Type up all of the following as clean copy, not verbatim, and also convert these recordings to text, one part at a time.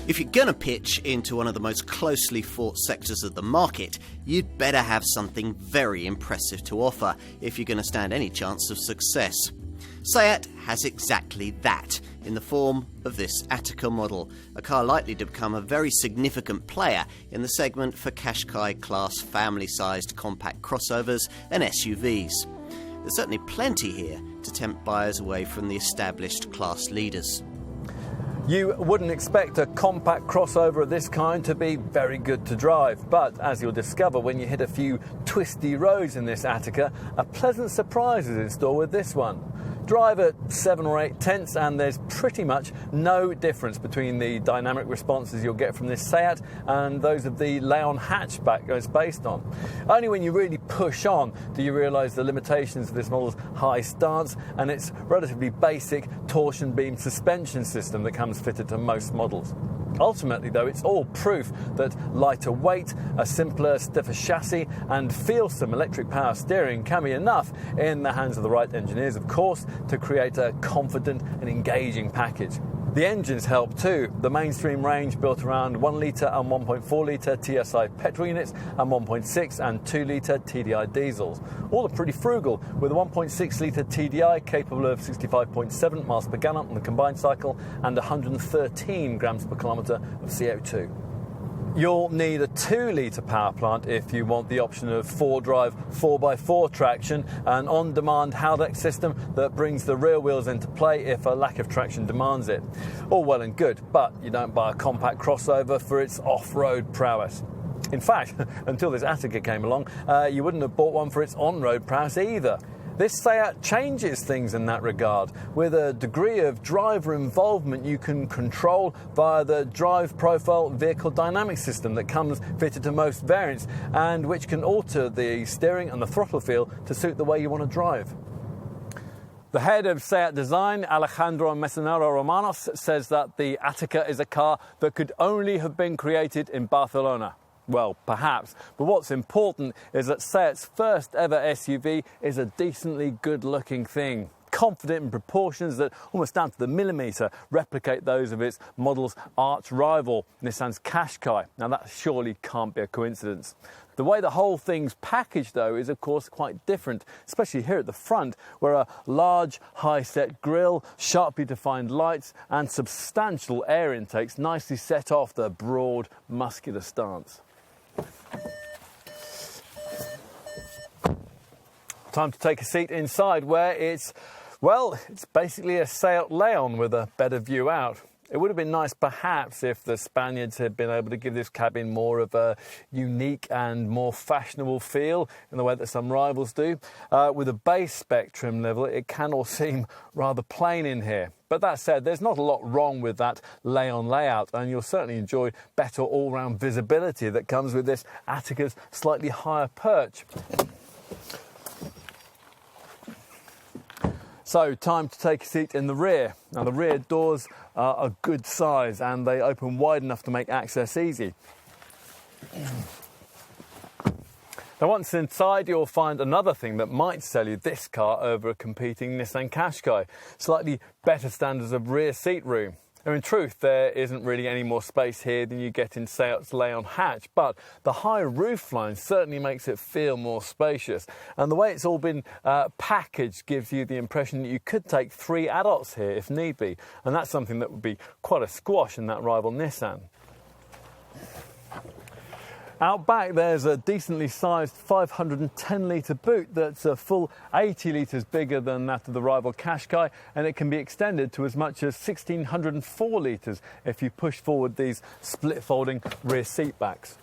If you're gonna pitch into one of the most closely fought sectors of the market, you'd better have something very impressive to offer if you're gonna stand any chance of success. Seat has exactly that, in the form of this Ateca model, a car likely to become a very significant player in the segment for Qashqai class family-sized compact crossovers and SUVs. There's certainly plenty here to tempt buyers away from the established class leaders. You wouldn't expect a compact crossover of this kind to be very good to drive, but as you'll discover when you hit a few twisty roads in this Ateca, a pleasant surprise is in store with this one. Drive at 7 or 8 tenths and there's pretty much no difference between the dynamic responses you'll get from this Seat and those of the Leon hatchback it's based on. Only when you really push on do you realise the limitations of this model's high stance and its relatively basic torsion beam suspension system that comes fitted to most models. Ultimately, though, it's all proof that lighter weight, a simpler, stiffer chassis and feelsome electric power steering can be enough, in the hands of the right engineers, of course, to create a confident and engaging package. The engines help too. The mainstream range built around 1 litre and 1.4 litre TSI petrol units and 1.6 and 2 litre TDI diesels. All are pretty frugal, with a 1.6 litre TDI capable of 65.7 miles per gallon on the combined cycle and 113 grams per kilometre of CO2. You'll need a 2 litre power plant if you want the option of 4-drive 4x4 traction, an on-demand Haldex system that brings the rear wheels into play if a lack of traction demands it. All well and good, but you don't buy a compact crossover for its off-road prowess. In fact, until this Ateca came along, you wouldn't have bought one for its on-road prowess either. This Seat changes things in that regard, with a degree of driver involvement you can control via the drive profile vehicle dynamic system that comes fitted to most variants and which can alter the steering and the throttle feel to suit the way you want to drive. The head of Seat Design, Alejandro Mesonero Romanos, says that the Ateca is a car that could only have been created in Barcelona. Well, perhaps, but what's important is that Seat's first ever SUV is a decently good-looking thing, confident in proportions that almost down to the millimetre replicate those of its model's arch rival, Nissan's Qashqai. Now that surely can't be a coincidence. The way the whole thing's packaged, though, is of course quite different, especially here at the front, where a large, high-set grille, sharply defined lights and substantial air intakes nicely set off the broad, muscular stance. Time to take a seat inside, where it's basically a Seat Leon with a better view out. It would have been nice, perhaps, if the Spaniards had been able to give this cabin more of a unique and more fashionable feel in the way that some rivals do. With a base spec trim level, it can all seem rather plain in here. But that said, there's not a lot wrong with that Leon layout, and you'll certainly enjoy better all-round visibility that comes with this Ateca's slightly higher perch. So, time to take a seat in the rear. Now, the rear doors are a good size and they open wide enough to make access easy. Now, once inside, you'll find another thing that might sell you this car over a competing Nissan Qashqai: slightly better standards of rear seat room. Now, in truth, there isn't really any more space here than you get in Seat's Leon hatch, but the high roofline certainly makes it feel more spacious. And the way it's all been packaged gives you the impression that you could take 3 adults here if need be. And that's something that would be quite a squash in that rival Nissan. Out back, there's a decently sized 510-litre boot that's a full 80 litres bigger than that of the rival Qashqai, and it can be extended to as much as 1,604 litres if you push forward these split-folding rear seat backs.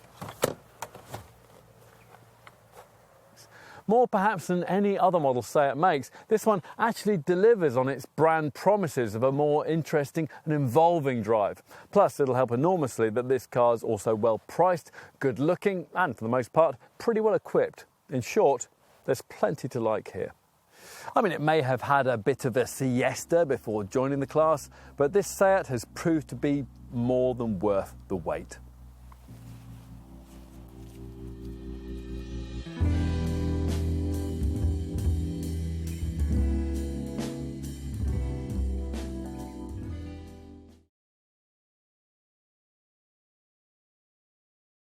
More perhaps than any other model Seat makes, this one actually delivers on its brand promises of a more interesting and involving drive. Plus, it'll help enormously that this car is also well priced, good looking, and for the most part, pretty well equipped. In short, there's plenty to like here. I mean, it may have had a bit of a siesta before joining the class, but this Seat has proved to be more than worth the wait.